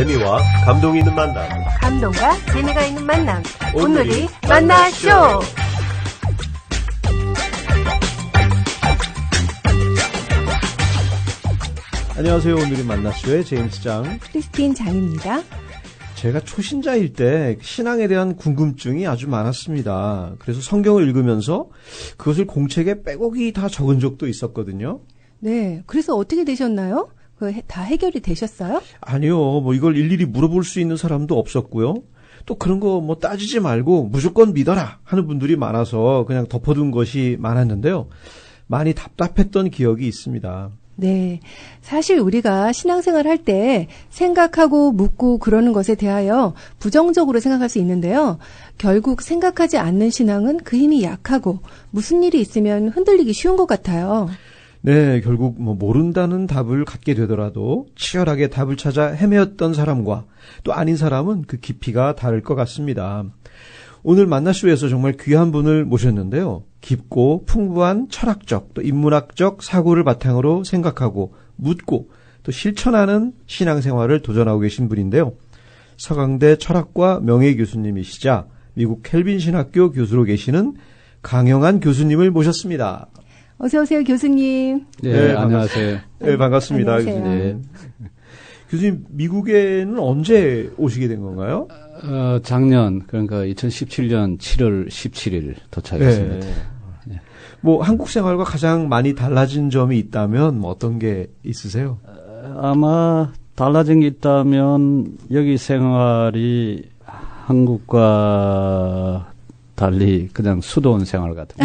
재미와 감동이 있는 만남. 감동과 재미가 있는 만남. 오늘이 만나쇼. 안녕하세요. 오늘이 만나쇼의 제임스 장, 크리스틴 장입니다. 제가 초신자일 때 신앙에 대한 궁금증이 아주 많았습니다. 그래서 성경을 읽으면서 그것을 공책에 빼곡히 다 적은 적도 있었거든요. 네, 그래서 어떻게 되셨나요? 다 해결이 되셨어요? 아니요. 이걸 일일이 물어볼 수 있는 사람도 없었고요. 또 그런 거 따지지 말고 무조건 믿어라 하는 분들이 많아서 그냥 덮어둔 것이 많았는데요. 많이 답답했던 기억이 있습니다. 네. 사실 우리가 신앙생활 할 때 생각하고 묻고 그러는 것에 대하여 부정적으로 생각할 수 있는데요. 결국 생각하지 않는 신앙은 그 힘이 약하고 무슨 일이 있으면 흔들리기 쉬운 것 같아요. 네, 결국 모른다는 답을 갖게 되더라도 치열하게 답을 찾아 헤매었던 사람과 또 아닌 사람은 그 깊이가 다를 것 같습니다. 오늘 만나쇼에서 정말 귀한 분을 모셨는데요. 깊고 풍부한 철학적 또 인문학적 사고를 바탕으로 생각하고 묻고 또 실천하는 신앙생활을 도전하고 계신 분인데요. 서강대 철학과 명예교수님이시자 미국 켈빈 신학교 교수로 계시는 강영한 교수님을 모셨습니다. 어서 오세요, 교수님. 네, 안녕하세요. 네, 반갑습니다, 안녕하세요. 교수님. 교수님, 미국에는 언제 오시게 된 건가요? 작년, 그러니까 2017년 7월 17일 도착했습니다. 네. 한국 생활과 가장 많이 달라진 점이 있다면 어떤 게 있으세요? 아마 달라진 게 있다면 여기 생활이 한국과 달리 그냥 수도원 생활 같은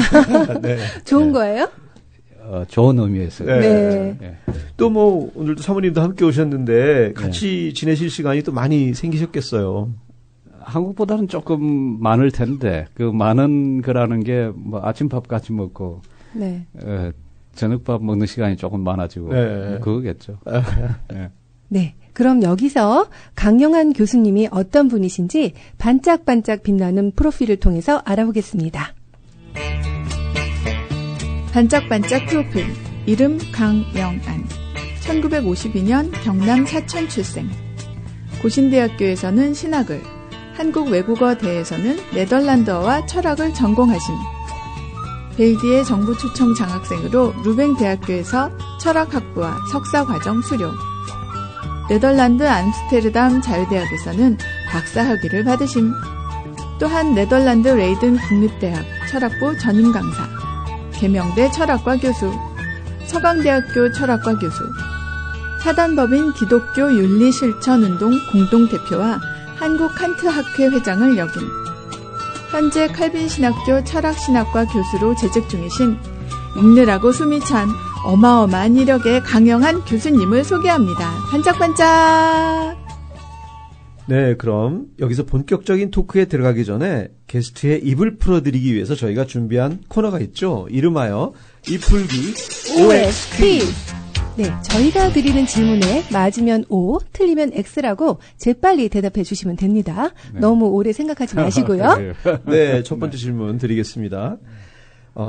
네. 좋은 거예요? 좋은 의미에서요. 네. 네. 또 오늘도 사모님도 함께 오셨는데 같이 지내실 시간이 또 많이 생기셨겠어요. 한국보다는 조금 많을 텐데 그 많은 거라는 게 아침밥 같이 먹고 네. 저녁밥 먹는 시간이 조금 많아지고 네. 그거겠죠. 네. 네. 그럼 여기서 강영한 교수님이 어떤 분이신지 반짝반짝 빛나는 프로필을 통해서 알아보겠습니다. 반짝반짝 프로필. 이름 강영안. 1952년 경남 사천 출생. 고신대학교에서는 신학을, 한국외국어대에서는 네덜란드어와 철학을 전공하심. 벨기에 정부 초청 장학생으로 루뱅대학교에서 철학학부와 석사과정 수료. 네덜란드 암스테르담 자유대학에서는 박사학위를 받으심. 또한 네덜란드 레이든 국립대학 철학부 전임 강사, 계명대 철학과 교수, 서강대학교 철학과 교수, 사단법인 기독교 윤리실천운동 공동대표와 한국칸트학회 회장을 역임. 현재 칼빈신학교 철학신학과 교수로 재직 중이신 읽느라고 숨이 찬 어마어마한 이력의 강영한 교수님을 소개합니다. 반짝반짝! 네, 그럼 여기서 본격적인 토크에 들어가기 전에 게스트의 입을 풀어드리기 위해서 저희가 준비한 코너가 있죠. 이름하여 입풀기 OXT. 네, 저희가 드리는 질문에 맞으면 O, 틀리면 X라고 재빨리 대답해 주시면 됩니다. 네. 너무 오래 생각하지 마시고요. 네, 첫 번째 질문 드리겠습니다.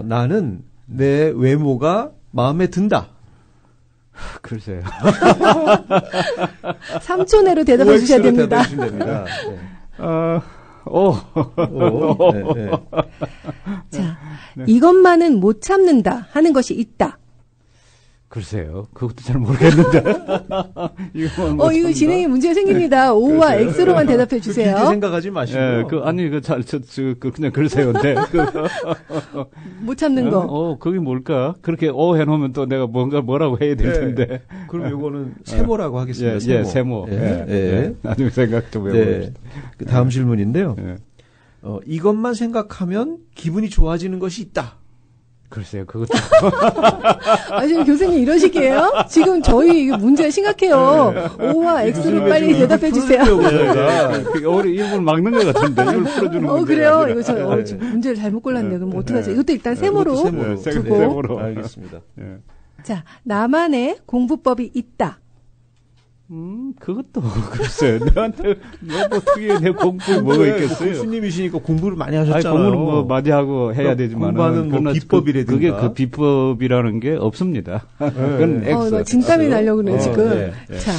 나는 내 외모가 마음에 든다. 글쎄요. 3초 내로 대답해 주셔야 됩니다. 대답해 주시면 됩니다. 네. 네. 자, 이것만은 못 참는다 하는 것이 있다. 글쎄요. 그것도 잘 모르겠는데. 이거 진행에 문제가 생깁니다. O와 X로만 대답해 주세요. 길게 생각하지 마시고요. 그냥 글쎄요인데. 못 참는 거. 그게 뭘까? 그렇게 해놓으면 또 내가 뭐라고 해야 될 텐데. 네. 그럼 요거는 세모라고 하겠습니다. 세모. 예. 나중에 생각 좀 해보겠습니다. 네. 다음 질문인데요. 네. 이것만 생각하면 기분이 좋아지는 것이 있다. 글쎄요, 그것도. 지금 교수님 이런 식이에요? 지금 저희 이거 문제가 심각해요. O와 X로 빨리 대답해 주세요. 우리 이걸 막는 것 같은데, 이걸 풀어주는 거. 그래요? 이거 지금 문제를 잘못 골랐네요. 그럼 어떡하죠? 이것도 일단 세모로 두고. 세모로. 알겠습니다. 네. 자, 나만의 공부법이 있다. 그것도 글쎄요. 내한테 특이히 내 공부에 뭐가 있겠어요. 교수님이시니까 공부를 많이 하셨잖아요. 공부는 많이 하고 해야 되지만 공부하는 비법이라든가. 그게 그 비법이라는 게 없습니다. 그건 진땀이 나려고 그러네, 지금. 네. 자,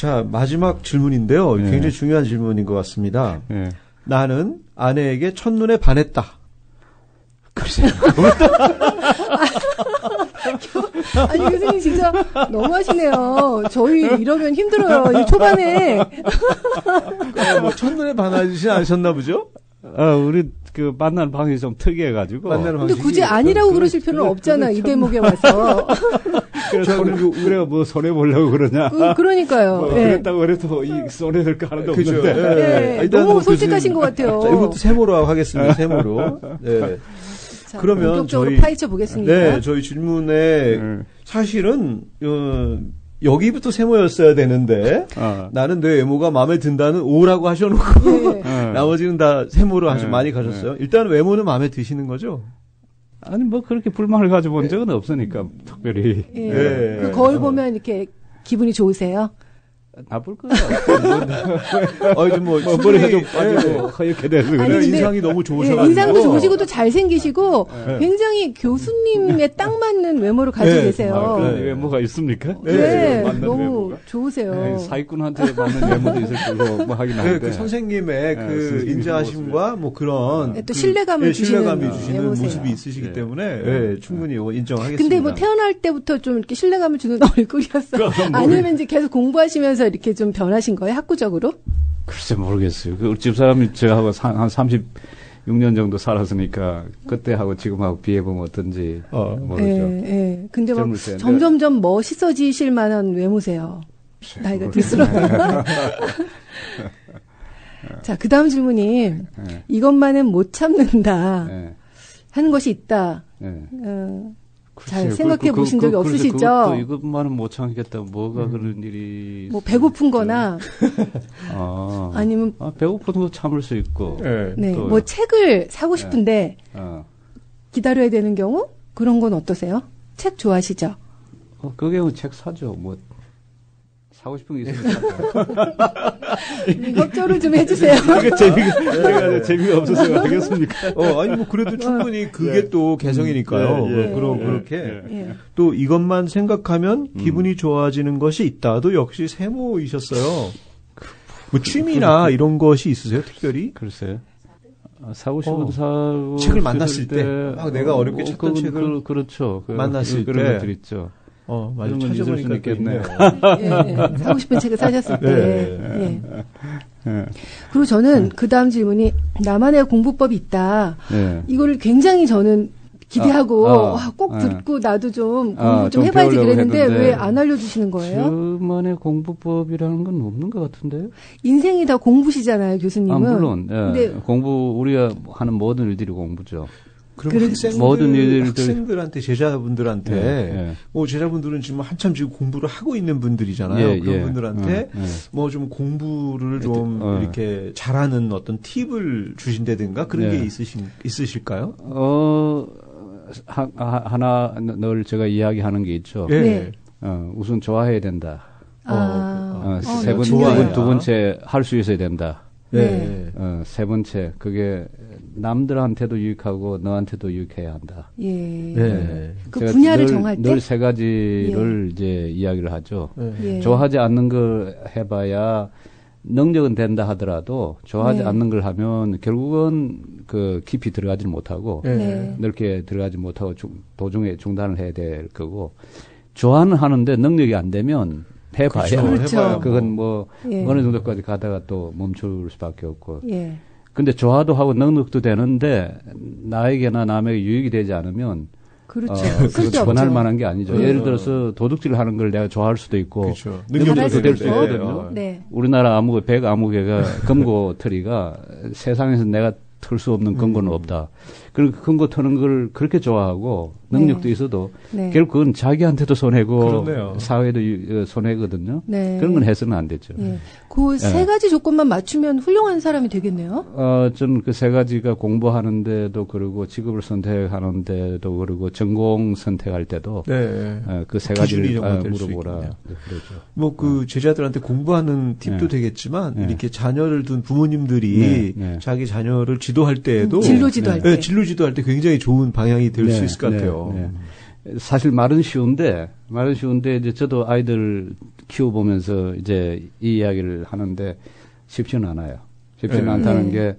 자, 마지막 질문인데요. 네. 굉장히 중요한 질문인 것 같습니다. 네. 나는 아내에게 첫눈에 반했다. 글쎄요. 아니, 교수님 진짜 너무하시네요. 저희 이러면 힘들어요. 이 초반에. 뭐 첫눈에 반하지 않으셨나 보죠? 우리 그 만나는 방식이 좀 특이해가지고. 근데 굳이 아니라고 그러실 필요는 없잖아. 이 대목에 와서. 그래 뭐 손해 보려고 그러냐. 그러니까요. 뭐 예. 그랬다고 그래도 이 손해 될 거 하나도 그죠. 없는데. 예. 일단 너무 뭐 솔직하신 것 같아요. 자, 이것도 세모로 하겠습니다. 세모로. 네. 자, 그러면 본격적으로 저희 파헤쳐 보겠습니다. 네, 저희 질문에 사실은 여기부터 세모였어야 되는데 나는 내 외모가 마음에 든다는 O라고 하셔놓고 나머지는 다 세모로 많이 가셨어요. 일단 외모는 마음에 드시는 거죠? 아니 뭐 그렇게 불만을 가지고 본 적은 없으니까 특별히. 예. 네. 그 거울 보면 이렇게 기분이 좋으세요? 나쁠 거야. 뭐 머리가 좀 빠지고 허옇게 돼서 아니, 그래. 근데 인상이 너무 좋으셔가지고. 예, 인상도 좋으시고 또 잘생기시고 굉장히 교수님에 딱 맞는 외모를 가지고 네. 계세요. 그런 외모가 있습니까? 네, 맞는 너무 외모가? 좋으세요. 네, 사기꾼한테 맞는 외모도 있을 거고 뭐 하긴 한데. 그 선생님의 그 선생님 인자하심과 뭐 그런 네, 또 신뢰감을 신뢰감이 주시는 주시는 외모세요. 모습이 있으시기 네. 때문에 예, 충분히 이거 인정하겠습니다. 근데 뭐 태어날 때부터 좀 이렇게 신뢰감을 주는 얼굴이었어요. 아니면 이제 계속 공부하시면서 이렇게 좀 변하신 거예요? 학구적으로? 글쎄 모르겠어요. 그 집 사람이 저하고 한 36년 정도 살았으니까 그때하고 지금하고 비해보면 어떤지 모르죠. 예. 근데 막 젊을 때. 점점점 멋있어지실 만한 외모세요. 나이가 들수록. 자, 그 다음 질문이 네. 이것만은 못 참는다 네. 하는 것이 있다. 네. 잘 생각해 보신 적이 없으시죠? 이것만은 못 참겠다. 뭐가 그런 일이. 뭐 배고픈 거나 아니면 배고픈 거 참을 수 있고. 네, 뭐 책을 사고 싶은데 기다려야 되는 경우 그런 건 어떠세요? 책 좋아하시죠? 그게 책 사죠. 뭐 사고 싶은 게 있으면 협조를 좀 해주세요. 그게 재미가 없어서 하겠습니까? 아니 뭐 그래도 충분히 그게 또 개성이니까요. 그렇게 또 이것만 생각하면 기분이 좋아지는 것이 있다도 역시 세모이셨어요. 뭐 취미나 이런 것이 있으세요, 특별히? 글쎄요. 사고 싶은 사고 책을 만났을 때 내가 어렵게 찾던 책을 그렇죠. 만났을 그런 때 것들 있죠. 맞아 찾아보니까 있겠네요. 예, 사고 싶은 책을 사셨을 때. 그리고 저는 그 다음 질문이 나만의 공부법이 있다. 이거를 굉장히 저는 기대하고 꼭 듣고 나도 좀 공부 좀 해봐야지 그랬는데 왜 안 알려주시는 거예요? 저만의 공부법이라는 건 없는 것 같은데요? 인생이 다 공부시잖아요, 교수님은. 물론. 근데 공부 우리가 하는 모든 일들이 공부죠. 그럼 학생들한테 제자분들한테 제자분들은 지금 한참 지금 공부를 하고 있는 분들이잖아요. 그런 분들한테 뭐 좀 공부를 좀 이렇게 잘하는 어떤 팁을 주신다든가 그런 게 있으실까요? 하나 늘 제가 이야기하는 게 있죠. 우선 좋아해야 된다. 두 번째 할 수 있어야 된다. 세 번째 그게 남들한테도 유익하고 너한테도 유익해야 한다. 그 분야를 정할 때 늘 세 가지를 이제 이야기를 하죠. 좋아하지 않는 걸 해봐야 능력은 된다 하더라도 좋아하지 않는 걸 하면 결국은 그 깊이 들어가지 못하고 넓게 들어가지 못하고 도중에 중단을 해야 될 거고 좋아는 하는데 능력이 안 되면 해봐야 그렇죠. 그건 뭐 어느 정도까지 가다가 또 멈출 수밖에 없고. 근데 좋아도 하고 능력도 되는데 나에게나 남에게 유익이 되지 않으면 그건 전할 만한 게 아니죠. 예를 들어서 도둑질을 하는 걸 내가 좋아할 수도 있고 능력도 될 수 있거든요. 우리나라 백 아무개가 금고 터리가 세상에서 내가 틀 수 없는 근거는 없다. 그리고 근거 트는 걸 그렇게 좋아하고 능력도 있어도 결국 그건 자기한테도 손해고 사회도 손해거든요. 그런 건 해서는 안 되죠. 그 세 가지 조건만 맞추면 훌륭한 사람이 되겠네요. 저는 그 세 가지가 공부하는데도 그러고 직업을 선택하는데도 그러고 전공 선택할 때도 그 세 가지를 물어보라. 그러죠. 뭐 그 제자들한테 공부하는 팁도 되겠지만 이렇게 자녀를 둔 부모님들이 자기 자녀를 지도할 때에도 진로 지도할 때 진로 지도할 때 굉장히 좋은 방향이 될 수 있을 것 같아요. 사실 말은 쉬운데 이제 저도 아이들 키워보면서 이제 이 이야기를 하는데 쉽지는 않아요. 쉽지는 않다는 게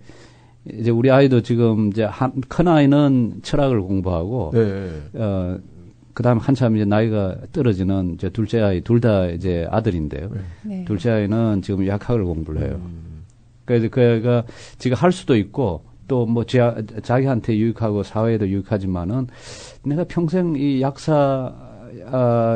이제 우리 아이도 지금 이제 큰 아이는 철학을 공부하고 그다음 한참 이제 나이가 떨어지는 이제 둘째 아이 둘 다 이제 아들인데요. 네. 둘째 아이는 지금 의학학을 공부를 해요. 그래서 그 애가 지금 할 수도 있고 또 뭐 자기한테 유익하고 사회에도 유익하지만은 내가 평생 이 약사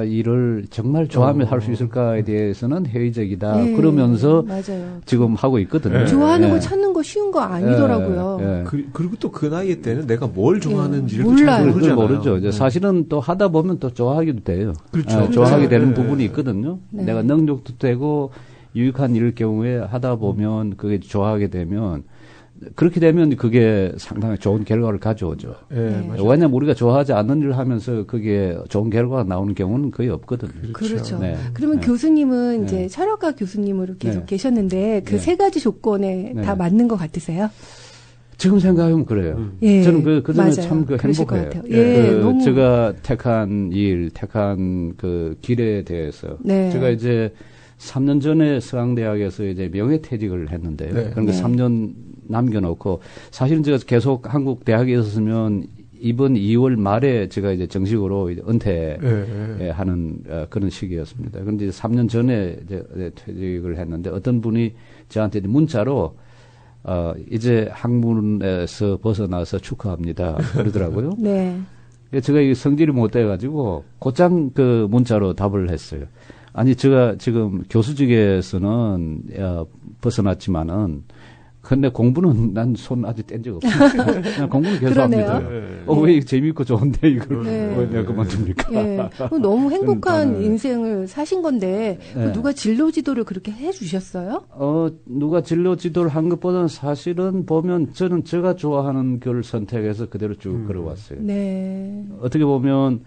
일을 정말 좋아하며 할 수 있을까에 대해서는 회의적이다. 네, 그러면서 맞아요. 지금 하고 있거든요. 좋아하는 걸 찾는 거 쉬운 거 아니더라고요. 그리고 또 그 나이 때는 내가 뭘 좋아하는지를 몰라요. 잘 모르죠. 이제 사실은 또 하다 보면 또 좋아하기도 돼요. 그렇죠. 좋아하게 되는 부분이 있거든요. 내가 능력도 되고 유익한 일일 경우에 하다 보면 그게 좋아하게 되면 그렇게 되면 그게 상당히 좋은 결과를 가져오죠. 왜냐하면 우리가 좋아하지 않는 일을 하면서 그게 좋은 결과가 나오는 경우는 거의 없거든요. 그렇죠. 네. 그러면 교수님은 이제 철학과 교수님으로 계속 계셨는데 그 세 가지 조건에 다 맞는 것 같으세요? 지금 생각하면 그래요. 저는 그 점에 참 행복해요. 너무 제가 택한 일, 택한 그 길에 대해서 제가 이제 3년 전에 서강대학에서 이제 명예퇴직을 했는데요. 그러니까 3년 남겨놓고 사실은 제가 계속 한국 대학에 있었으면 이번 2월 말에 제가 이제 정식으로 이제 은퇴하는 그런 시기였습니다. 그런데 이제 3년 전에 이제 퇴직을 했는데 어떤 분이 저한테 문자로 이제 학문에서 벗어나서 축하합니다. 그러더라고요. 제가 이 성질이 못 돼가지고 곧장 그 문자로 답을 했어요. 아니, 제가 지금 교수직에서는 벗어났지만은, 근데 공부는 난 손 아직 뗀 적 없어요. 그냥 공부는 계속 합니다. 왜 재미있고 좋은데 이걸 왜 내가 그만둡니까? 너무 행복한 인생을 사신 건데, 누가 진로 지도를 그렇게 해 주셨어요? 누가 진로 지도를 한 것보다는 사실은 보면 저는 제가 좋아하는 걸 선택해서 그대로 쭉 걸어왔어요. 어떻게 보면,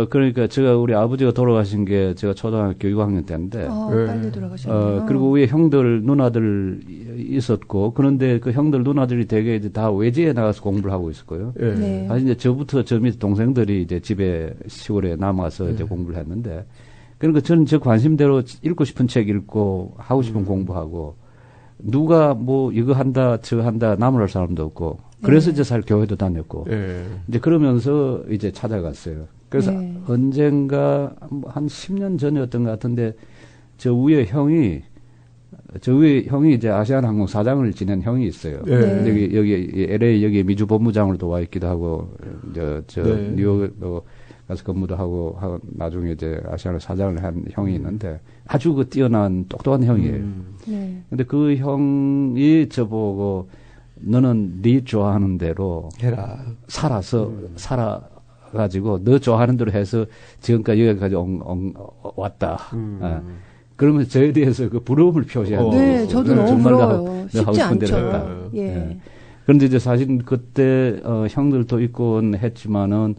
그러니까 제가 우리 아버지가 돌아가신 게 제가 초등학교 6학년 때인데. 빨리 돌아가셨네요. 그리고 위에 형들, 누나들 있었고, 그런데 그 형들, 누나들이 되게 이제 다 외지에 나가서 공부를 하고 있었고요. 사실 이제 저부터 저 밑에 동생들이 이제 집에 시골에 남아서 이제 공부를 했는데, 그러니까 저는 저 관심대로 읽고 싶은 책 읽고, 하고 싶은 공부하고, 누가 뭐 이거 한다, 저거 한다, 나무랄 사람도 없고, 그래서 이제 사실 교회도 다녔고, 이제 그러면서 이제 찾아갔어요. 그래서 언젠가 한 10년 전이었던 것 같은데 저 위에 형이 이제 아시아나항공 사장을 지낸 형이 있어요. 여기 LA 여기 미주 본부장으로도 와 있기도 하고 뉴욕 가서 근무도 하고 나중에 이제 아시아나 사장을 한 형이 있는데 아주 그 뛰어난 똑똑한 형이에요. 근데 그 형이 저보고 너는 네 좋아하는 대로 해라. 살아가지고 너 좋아하는 대로 해서 지금까지 여기까지 왔다. 그러면 저에 대해서 그 부러움을 표시하는 거예요. 저도 너무 부러워요. 쉽지 않죠. 그런데 이제 사실 그때 형들도 있고 했지만은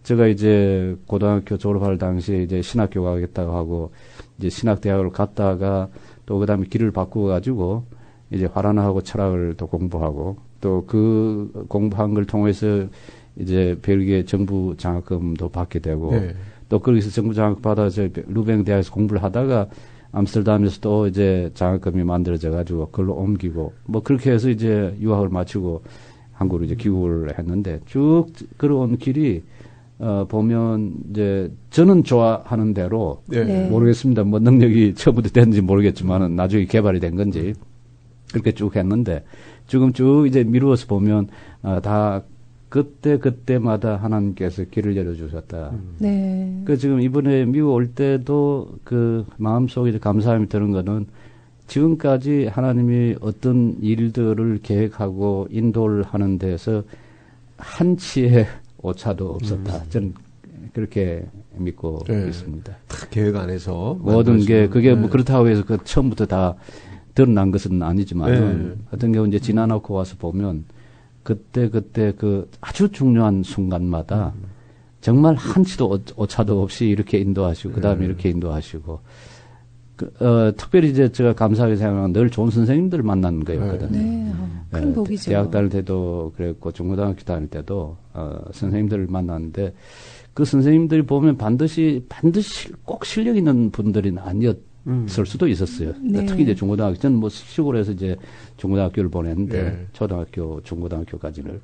제가 이제 고등학교 졸업할 당시에 이제 신학교 가겠다고 하고 이제 신학대학을 갔다가 또 그다음에 길을 바꾸어 가지고 이제 화란하고 철학을 또 공부하고 또 그 공부한 걸 통해서 이제 벨기에 정부 장학금도 받게 되고 또 거기서 정부 장학금 받아서 루뱅 대학에서 공부를 하다가 암스테르담에서 또 이제 장학금이 만들어져 가지고 그걸로 옮기고 뭐 그렇게 해서 이제 유학을 마치고 한국으로 이제 귀국을 했는데 쭉 걸어온 길이 보면 이제 저는 좋아하는 대로 모르겠습니다. 뭐 능력이 처음부터 됐는지 모르겠지만은 나중에 개발이 된 건지 그렇게 쭉 했는데 지금 쭉 이제 미루어서 보면 다 그때마다 하나님께서 길을 열어주셨다. 그 지금 이번에 미국 올 때도 그 마음속에 감사함이 드는 거는 지금까지 하나님이 어떤 일들을 계획하고 인도를 하는 데서 한치의 오차도 없었다. 저는 그렇게 믿고 있습니다. 계획 안에서 모든 게 그게 뭐 그렇다고 해서 그 처음부터 다 드러난 것은 아니지만 어떤 경우 이제 지나놓고 와서 보면 그때 그 아주 중요한 순간마다 정말 한치도 오차도 없이 이렇게 인도하시고 그다음에 이렇게 인도하시고 특별히 이제 제가 감사하게 생각하는 늘 좋은 선생님들을 만나는 거였거든요. 큰 복이죠. 대학 다닐 때도 그랬고 중고등학교 다닐 때도 선생님들을 만났는데 그 선생님들이 보면 반드시 꼭 실력 있는 분들이 아니었을 수도 있었어요. 네. 특히 이제 중고등학교, 저는 뭐 시골에서 이제 중고등학교를 보냈는데, 네. 초등학교, 중고등학교까지를.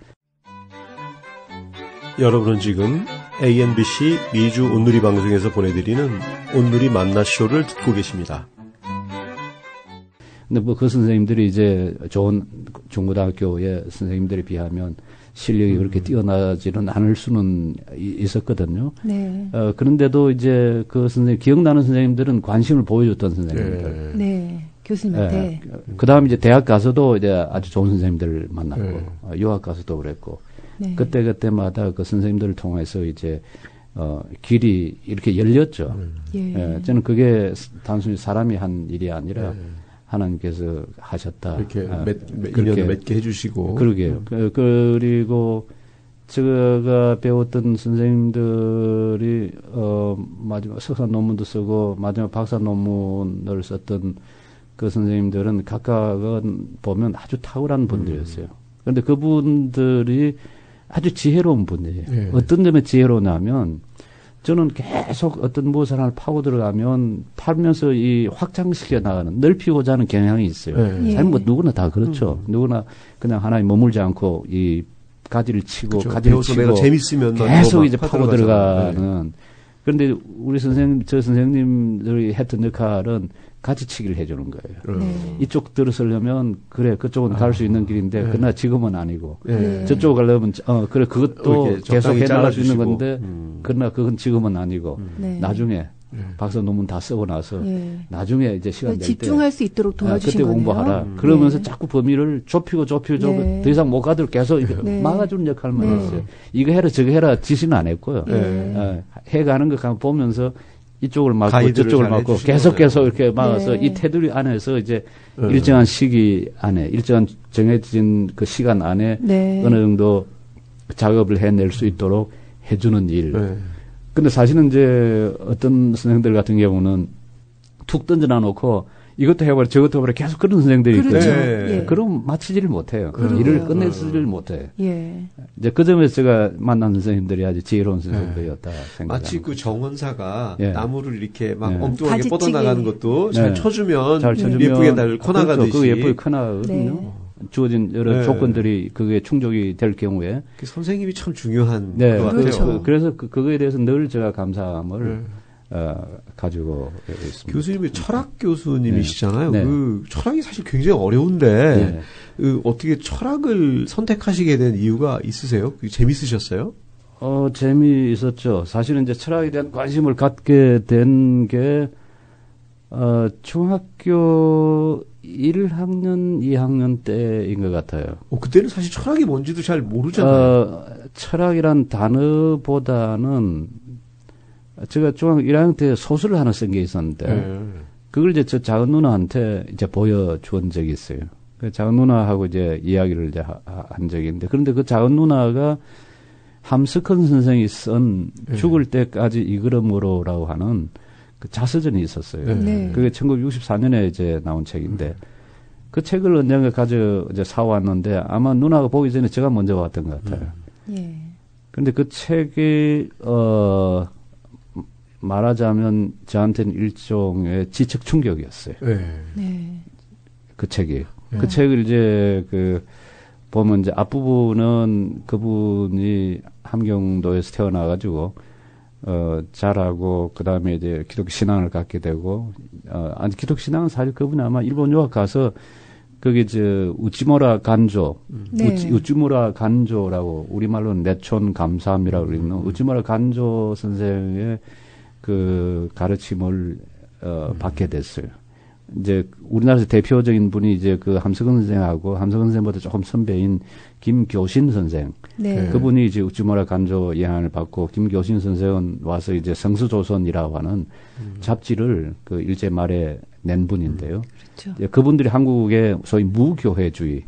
여러분은 지금 ANBC 미주 온누리 방송에서 보내드리는 온누리 만나쇼를 듣고 계십니다. 근데 뭐 그 선생님들이 이제 좋은 중고등학교의 선생님들에 비하면 실력이 그렇게 뛰어나지는 않을 수는 있었거든요. 네. 그런데도 이제 그 선생님, 기억나는 선생님들은 관심을 보여줬던 선생님들. 네. 교수님한테. 네. 그 다음 이제 대학 가서도 이제 아주 좋은 선생님들 만났고, 유학 가서도 그랬고, 네. 그때마다 그 선생님들을 통해서 이제, 길이 이렇게 열렸죠. 예. 저는 그게 단순히 사람이 한 일이 아니라, 하나님께서 하셨다. 이렇게 인연을 맺게 해주시고. 그러게요. 그리고 제가 배웠던 선생님들이 마지막 석사 논문도 쓰고 마지막 박사 논문을 썼던 그 선생님들은 각각은 보면 아주 탁월한 분들이었어요. 그런데 그분들이 아주 지혜로운 분이에요. 네. 어떤 점에 지혜로우냐면 저는 계속 어떤 무엇을 하나 파고 들어가면 팔면서 이 확장시켜 나가는, 넓히고자 하는 경향이 있어요. 사실 뭐 누구나 다 그렇죠. 누구나 그냥 하나에 머물지 않고 이 가지를 치고, 그렇죠. 가지를 치고. 내가 재밌으면 계속 이제 파고 들어가는. 그런데 우리 저 선생님들이 했던 역할은 가지치기를 해주는 거예요. 이쪽 들어서려면 그래 그쪽은 갈 수 있는 길인데 그러나 지금은 아니고 저쪽 가려면 그래 그것도 계속 해나갈 수 있는 건데 그러나 그건 지금은 아니고 나중에 박사 논문 다 쓰고 나서 나중에 이제 시간 될 때 집중할 수 있도록 도와주신 그때 공부하라. 그러면서 자꾸 범위를 좁히고 더 이상 못 가도록 계속 막아주는 역할만 했어요. 이거 해라 저거 해라 지시는 안 했고요. 해가는 거 보면서 이쪽을 막고 저쪽을 막고 계속 이렇게 막아서 이 테두리 안에서 이제 일정한 시기 안에 일정한 정해진 그 시간 안에 어느 정도 작업을 해낼 수 있도록 해주는 일. 근데 사실은 이제 어떤 선생님들 같은 경우는 툭 던져놔 놓고 이것도 해버려 저것도 해버려 계속 그런 선생님들이 있거든요. 그럼 마치지를 못해요. 일을 끝내지를 못해요. 이제 그 점에서 제가 만난 선생님들이 아주 지혜로운 선생님들이었다 생각합니다. 마치 그 정원사가 나무를 이렇게 막 엉뚱하게 뻗어나가는 것도 잘 쳐주면 예쁘게 날 커나가듯이. 그거 예쁘게 커나거든요. 주어진 여러 조건들이 그게 충족이 될 경우에. 선생님이 참 중요한 것 같아요. 그래서 그거에 대해서 늘 제가 감사함을 가지고 있습니다. 교수님이 철학 교수님이시잖아요. 그 철학이 사실 굉장히 어려운데 어떻게 철학을 선택하시게 된 이유가 있으세요? 재밌으셨어요? 재미있었죠. 사실은 이제 철학에 대한 관심을 갖게 된 게 중학교 1학년, 2학년 때인 것 같아요. 그때는 사실 철학이 뭔지도 잘 모르잖아요. 철학이란 단어보다는 제가 중학교 1학년 때 소설을 하나 쓴 게 있었는데, 그걸 이제 저 작은 누나한테 이제 보여준 적이 있어요. 그 작은 누나하고 이제 이야기를 이제 한 적이 있는데, 그런데 그 작은 누나가 함스컨 선생이 쓴 죽을 때까지 이그러므로라고 하는 그 자서전이 있었어요. 그게 1964년에 이제 나온 책인데, 그 책을 언젠가 이제 사왔는데, 아마 누나가 보기 전에 제가 먼저 왔던 것 같아요. 그런데 그 책이, 말하자면 저한테는 일종의 지적 충격이었어요. 그 책이. 그 책을 이제 보면 이제 앞부분은 그분이 함경도에서 태어나가지고, 자라고, 그 다음에 이제 기독교 신앙을 갖게 되고, 기독교 신앙은 사실 그분이 아마 일본 유학 가서, 거기 우찌무라 간조, 우찌무라 간조라고, 우리말로는 내촌 감사함이라고 그러는 우찌무라 간조 선생의 그 가르침을, 받게 됐어요. 이제 우리나라에서 대표적인 분이 이제 그 함석은 선생하고 함석은 선생보다 조금 선배인 김교신 선생. 그분이 이제 우찌무라 간조 영향을 받고 김교신 선생은 와서 이제 성수조선이라고 하는 잡지를 그 일제 말에 낸 분인데요. 그렇죠. 그분들이 한국의 소위 무교회주의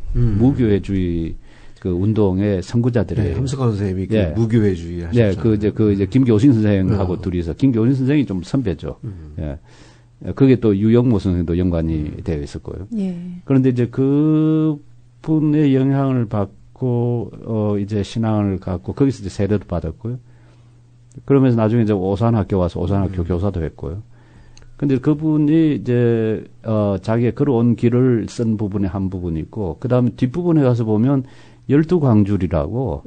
그 운동의 선구자들이에요. 함석한 선생님이 무교회주의 하셨죠. 이제 김교신 선생하고 둘이서 김교신 선생이 좀 선배죠. 그게 또 유영모 선생도 연관이 되어 있었고요. 그런데 이제 그 분의 영향을 받고, 이제 신앙을 갖고, 거기서 이제 세례도 받았고요. 그러면서 나중에 이제 오산학교 와서 오산학교 교사도 했고요. 근데 그분이 이제 자기의 걸어온 길을 쓴 부분에 한 부분이 있고, 그 다음에 뒷부분에 가서 보면 12광줄이라고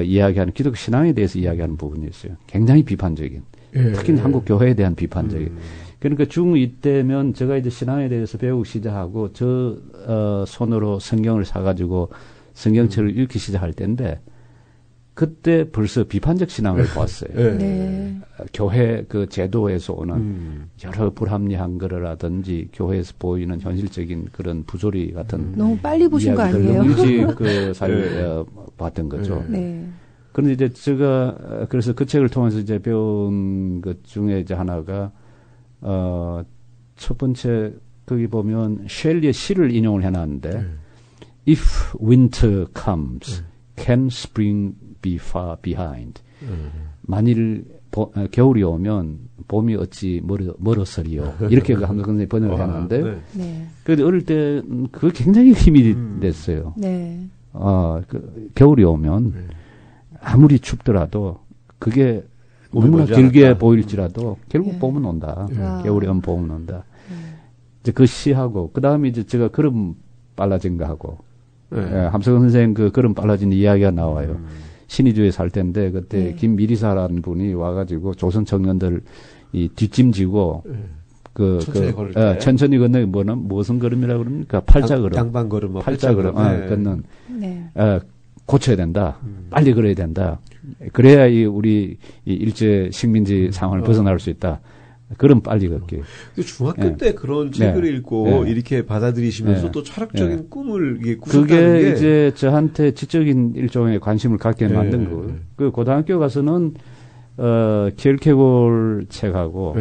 이야기하는 기독교 신앙에 대해서 이야기하는 부분이 있어요. 굉장히 비판적인. 특히 한국 교회에 대한 비판적인. 그러니까 중2 때면 제가 이제 신앙에 대해서 배우기 시작하고 손으로 성경을 사가지고 성경책을 읽기 시작할 때인데, 그때 벌써 비판적 신앙을 보았어요. 네. 교회 그 제도에서 오는 여러 불합리한 거라든지 교회에서 보이는 현실적인 그런 부조리 같은 너무 빨리 보신 거 아니에요? 일찍 그 사회를 봤던 거죠. 네. 그런데 이제 제가 그래서 그 책을 통해서 이제 배운 것 중에 이제 하나가 첫 번째 거기 보면 셸리의 시를 인용을 해놨는데 If winter comes, can spring be far behind? 만일 겨울이 오면 봄이 어찌 멀었으리요. 이렇게 함성 선생님이 번역을 해놨는데 그런데 어릴 때 그게 굉장히 힘이 됐어요. 네. 겨울이 오면 아무리 춥더라도 그게 너무나 길게 않았다. 보일지라도 결국 봄은 온다. 겨울에 오면 봄은 온다. 이제 그 시하고 그 다음에 이제 제가 걸음 빨라진 거 하고 함석원 선생님 그 걸음 빨라진 이야기가 나와요. 신의주에 살 때인데 그때 김미리사라는 분이 와가지고 조선 청년들 이 뒷짐지고 천천히 걷는 무슨 걸음이라고 그럽니까? 팔자 걸음. 양반 걸음. 팔자 걸음. 걷는. 고쳐야 된다. 빨리 걸어야 된다. 그래야 우리 일제 식민지 상황을 벗어날 수 있다. 그럼 빨리 걷기. 중학교 때 그런 책을 읽고 이렇게 받아들이시면서 또 철학적인 꿈을 꾸셨다는 그게 게 이제 저한테 지적인 일종의 관심을 갖게 만든 거예요. 그 고등학교 가서는 켈케골 책하고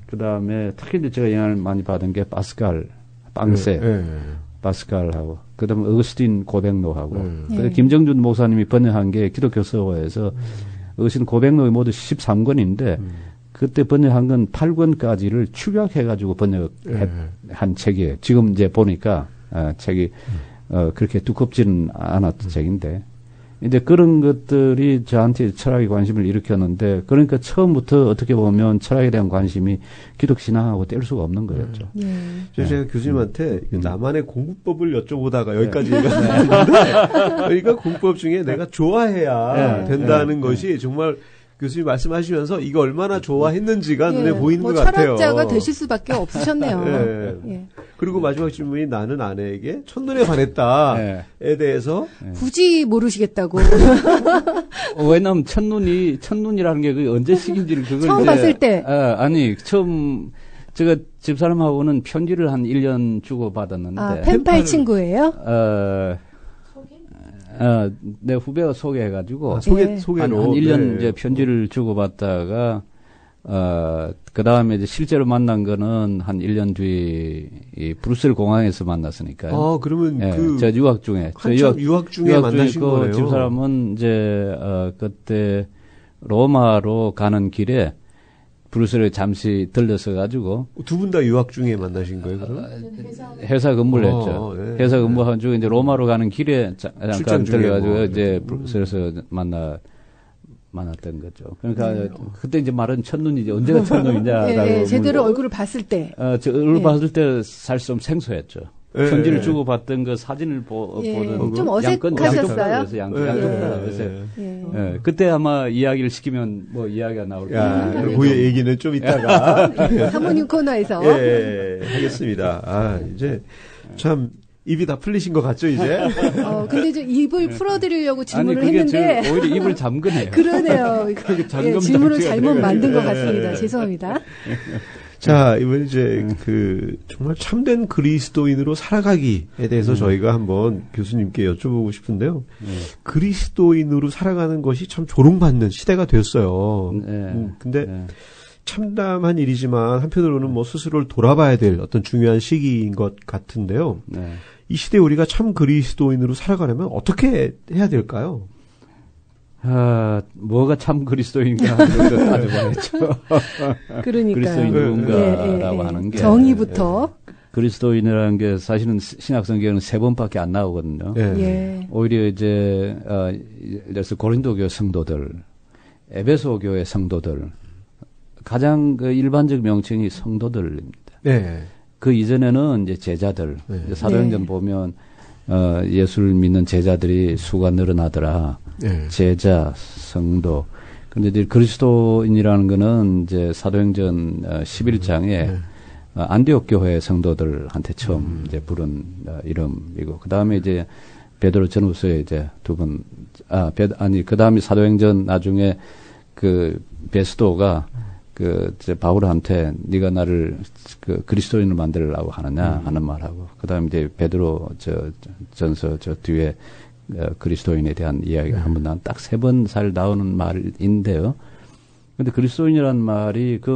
그다음에 특히 이제 제가 영향을 많이 받은 게 파스칼, 빵세, 파스칼하고 그다음에 어거스틴 고백노하고 김정준 목사님이 번역한 게 기독교 서어에서 어거스틴 고백노이 모두 13권인데 그때 번역한 건 8권까지를 축약해가지고 번역한 책이에요. 지금 이제 보니까 책이 그렇게 두껍지는 않았던 책인데 이제 그런 것들이 저한테 철학에 관심을 일으켰는데 그러니까 처음부터 어떻게 보면 철학에 대한 관심이 기독신앙하고 뗄 수가 없는 거였죠. 제가 교수님한테 나만의 공부법을 여쭤보다가 여기까지 얘기했는데 그러니까 공부법 중에 내가 좋아해야 된다는 것이 정말 교수님 말씀하시면서 이거 얼마나 좋아했는지가 눈에 보이는 것 같아요. 철학자가 되실 수밖에 없으셨네요. 그리고 마지막 질문이 나는 아내에게 첫눈에 반했다에 대해서 굳이 모르시겠다고. 왜냐면 첫눈이라는 게 그게 언제 시기인지를 그걸 처음 봤을 때. 아니 처음 제가 집사람하고는 편지를 한 1년 주고 받았는데. 펜팔 친구예요? 내 후배가 소개해가지고. 소개로. 한 1년 이제 편지를 주고받다가, 그 다음에 이제 실제로 만난 거는 한 1년 뒤, 이 브루셀 공항에서 만났으니까요. 그러면 저 유학 중에. 유학 중에 만나신 거네요. 집사람은 이제, 그때 로마로 가는 길에 브루셀에 잠시 들려서 가지고 두 분 다 유학 중에 만나신 거예요, 그럼? 회사 근무를 했죠. 회사 근무한 중에 이제 로마로 가는 길에 잠깐 들려가지고 이제 브루셀에서 만났던 거죠. 그러니까 그때 이제 말은 첫눈이지 언제가 첫눈이냐라고. 제대로 얼굴을 봤을 때. 저 얼굴 봤을 때 사실 좀 생소했죠. 편지를 주고 받던 그 사진을 보던 좀 어색하셨어요? 그때 아마 이야기를 시키면 뭐 이야기가 나올 거예요. 그 얘기는 좀 이따가 사모님 코너에서 하겠습니다. 이제 참 입이 다 풀리신 것 같죠, 이제? 근데 이제 입을 풀어드리려고 질문을 했는데. 오히려 입을 잠그네요. 그러네요. 질문을 잘못 만든 것 같습니다. 죄송합니다. 자, 이번 이제 정말 참된 그리스도인으로 살아가기에 대해서 저희가 한번 교수님께 여쭤보고 싶은데요. 그리스도인으로 살아가는 것이 참 조롱받는 시대가 됐어요. 근데 참담한 일이지만 한편으로는 뭐 스스로를 돌아봐야 될 어떤 중요한 시기인 것 같은데요. 이 시대에 우리가 참 그리스도인으로 살아가려면 어떻게 해야 될까요? 뭐가 참 그리스도인가 하는 걸 따져봐야죠. 그러니까요. 그리스도인 누군가라고 하는 게. 정의부터. 그리스도인이라는 게 사실은 신약 성경에는 3번밖에 안 나오거든요. 오히려 이제, 예를 들어서 고린도교 성도들, 에베소 교회 성도들 가장 그 일반적 명칭이 성도들입니다. 네. 그 이전에는 이제 제자들. 네. 이제 사도행전 네. 보면 예수를 믿는 제자들이 수가 늘어나더라. 네. 제자, 성도. 근데 이제 그리스도인이라는 거는 이제 사도행전 11장에 네. 안디옥 교회 성도들한테 처음 이제 부른 이름이고, 그 다음에 이제 베드로 전후서에 이제 두 번, 그 다음에 사도행전 나중에 그 베스도가 이제 바울한테 네가 나를 그 그리스도인을 만들려고 하느냐 하는 말하고, 그 다음에 이제 베드로 전서 뒤에 그리스도인에 대한 이야기가 한번 딱 3번 살 나오는 말인데요. 근데 그리스도인이라는 말이 그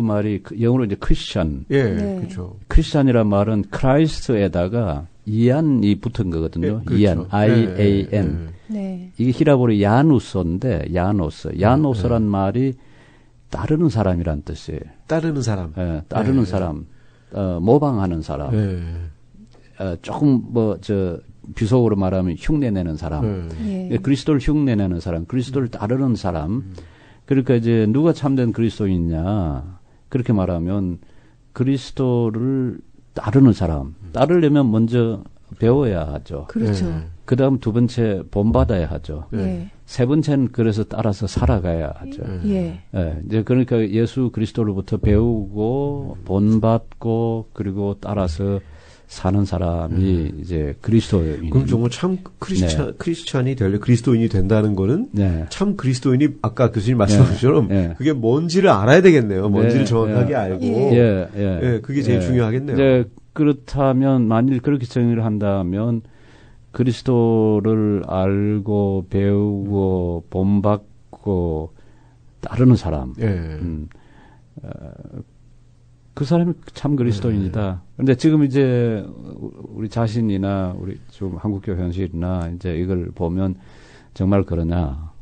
영어로 이제 크리스천. 예, 네. 그렇죠. 크리스천이라는 말은 크라이스트에다가 이안이 붙은 거거든요. 네, 이안, 그렇죠. I-A-N. 네. 이게 히라보로 야누소인데, 야노스란 말이 따르는 사람이란 뜻이에요. 따르는 사람. 예, 따르는 네. 사람. 모방하는 사람. 네. 조금 비속어로 말하면 흉내내는 사람. 네. 그리스도를 흉내내는 사람, 그리스도를 따르는 사람. 그러니까 이제 누가 참된 그리스도인이냐 그렇게 말하면 그리스도를 따르는 사람. 따르려면 먼저 배워야 하죠. 그렇죠. 그 다음 2번째 본받아야 하죠. 네. 3번째는 그래서 따라서 살아가야 하죠. 네. 이제 그러니까 예수 그리스도로부터 배우고 본받고 그리고 따라서 사는 사람이 이제 그리스도인. 그럼 정말 참 크리스찬이 되려 그리스도인이 된다는 거는 네. 참 그리스도인이 아까 교수님 말씀하신 것처럼 그게 뭔지를 알아야 되겠네요. 뭔지를 정확하게 알고. 그게 제일 중요하겠네요. 그렇다면 만일 그렇게 정의를 한다면 그리스도를 알고 배우고 본받고 따르는 사람. 그 사람이 참 그리스도인이다. 그런데 지금 이제 우리 자신이나 우리 좀 한국교회 현실이나 이제 이걸 보면 정말 그러냐.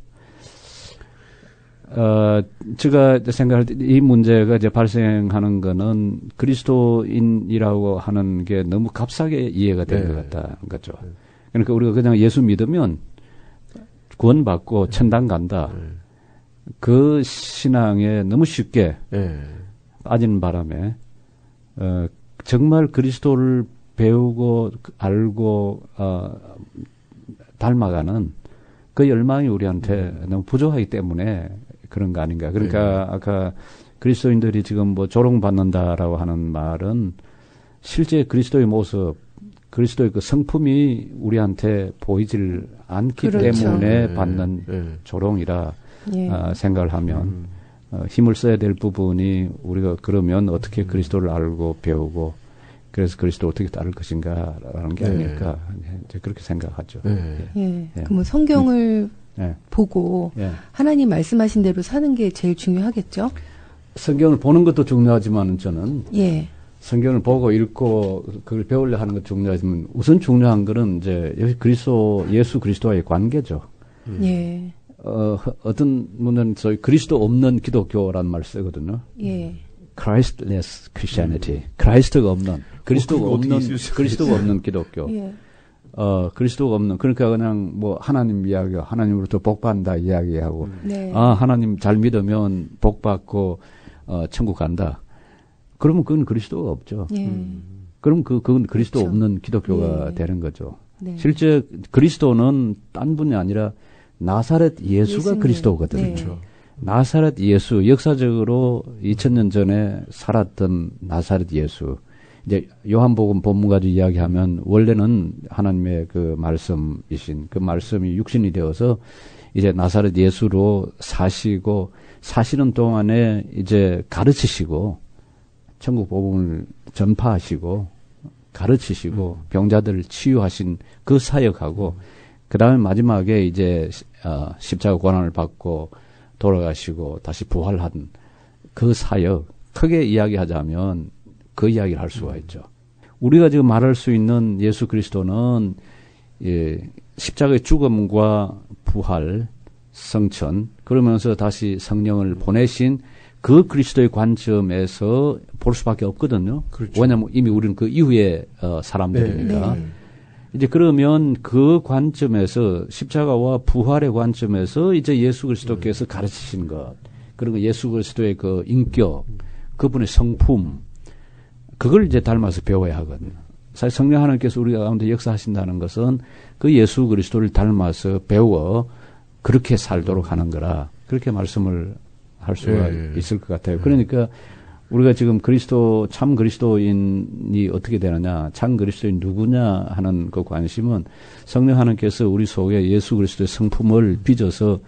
제가 생각할 때 이 문제가 이제 발생하는 거는 그리스도인이라고 하는 게 너무 값싸게 이해가 되는 것 같다는 거죠. 그러니까 우리가 그냥 예수 믿으면 구원받고 천당 간다. 그 신앙에 너무 쉽게 빠지는 바람에 정말 그리스도를 배우고 알고 닮아가는 그 열망이 우리한테 너무 부족하기 때문에 그런 거 아닌가. 그러니까 아까 그리스도인들이 지금 뭐 조롱받는다라고 하는 말은 실제 그리스도의 모습, 그리스도의 그 성품이 우리한테 보이질 않기 그렇죠. 때문에 받는 조롱이라 생각을 하면 힘을 써야 될 부분이 우리가 그러면 어떻게 그리스도를 알고 배우고 그래서 그리스도 어떻게 따를 것인가라는 게 아닐까 이제 그렇게 생각하죠. 그럼 성경을 보고 하나님 말씀하신 대로 사는 게 제일 중요하겠죠? 성경을 보는 것도 중요하지만 저는 성경을 보고 읽고 그걸 배우려 하는 것도 중요하지만 우선 중요한 거는 이제 예수 그리스도와의 관계죠. 어떤 분은 저희 그리스도 없는 기독교라는 말을 쓰거든요. Christless Christianity. 그리스도가 없는 그리스도가 없는 기독교. 그리스도가 없는 그러니까 그냥 뭐 하나님 이야기가 하나님으로부터 복 받는다 이야기하고 하나님 잘 믿으면 복 받고 천국 간다. 그러면 그건 그리스도가 없죠. 그럼 그건 그리스도 그렇죠. 없는 기독교가 되는 거죠. 실제 그리스도는 딴 분이 아니라 나사렛 예수가 예수님. 그리스도거든요. 그렇죠. 나사렛 예수, 역사적으로 2000년 전에 살았던 나사렛 예수. 이제 요한복음 본문 가지고 이야기하면 원래는 하나님의 그 말씀이신 그 말씀이 육신이 되어서 이제 나사렛 예수로 사시는 동안에 이제 가르치시고 천국 복음을 전파하시고 가르치시고 병자들을 치유하신 그 사역하고 그 다음에 마지막에 이제 십자가 고난을 받고 돌아가시고 다시 부활한 그 사역 크게 이야기하자면 그 이야기를 할 수가 있죠. 우리가 지금 말할 수 있는 예수 그리스도는 십자가의 죽음과 부활, 성천 그러면서 다시 성령을 보내신 그 그리스도의 관점에서 볼 수밖에 없거든요. 그렇죠. 왜냐하면 이미 우리는 그 이후의 사람들이니까. 이제 그러면 그 관점에서 십자가와 부활의 관점에서 이제 예수 그리스도께서 가르치신 것, 그리고 예수 그리스도의 그 인격, 그분의 성품, 그걸 이제 닮아서 배워야 하거든요. 사실 성령 하나님께서 우리 가운데 역사하신다는 것은 그 예수 그리스도를 닮아서 배워 그렇게 살도록 하는 거라, 그렇게 말씀을 할 수가 있을 것 같아요. 그러니까 우리가 지금 참 그리스도인이 어떻게 되느냐, 참 그리스도인 누구냐 하는 그 관심은 성령 하나님께서 우리 속에 예수 그리스도의 성품을 빚어서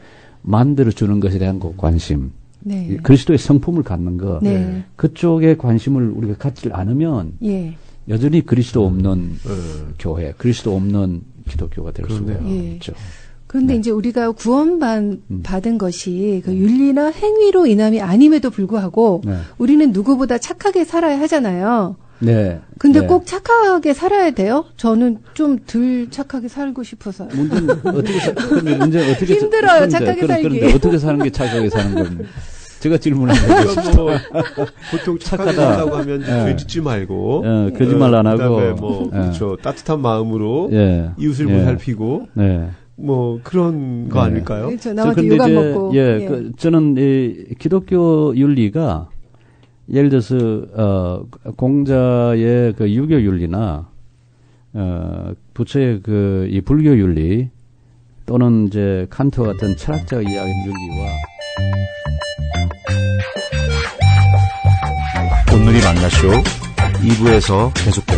만들어주는 것에 대한 그 관심, 네. 그리스도의 성품을 갖는 것, 네. 그쪽에 관심을 우리가 갖지 않으면 여전히 그리스도 없는 교회, 그리스도 없는 기독교가 될 수가 있죠. 그런데 이제 우리가 받은 것이 그 윤리나 행위로 인함이 아님에도 불구하고 우리는 누구보다 착하게 살아야 하잖아요. 네. 근데 꼭 착하게 살아야 돼요? 저는 좀 덜 착하게 살고 싶어서요. 문제는 어떻게 힘들어요, 착하게 살기. 그런데 어떻게 사는 게 착하게 사는 겁니까? 제가 질문하는 거 보통 착하다고 하면 죄 짓지 말고 거짓말 안 하고 그다음에 그렇죠. 따뜻한 마음으로 이웃을 보살피고 뭐 그런 거 아닐까요? 그렇죠. 남한테 욕 안 먹고. 저는 이 기독교 윤리가 예를 들어서 공자의 그 유교 윤리나 부처의 그 이 불교 윤리 또는 이제 칸트와 같은 철학자가 이야기한 윤리와 오늘이 만나쇼 2부에서 계속됩니다.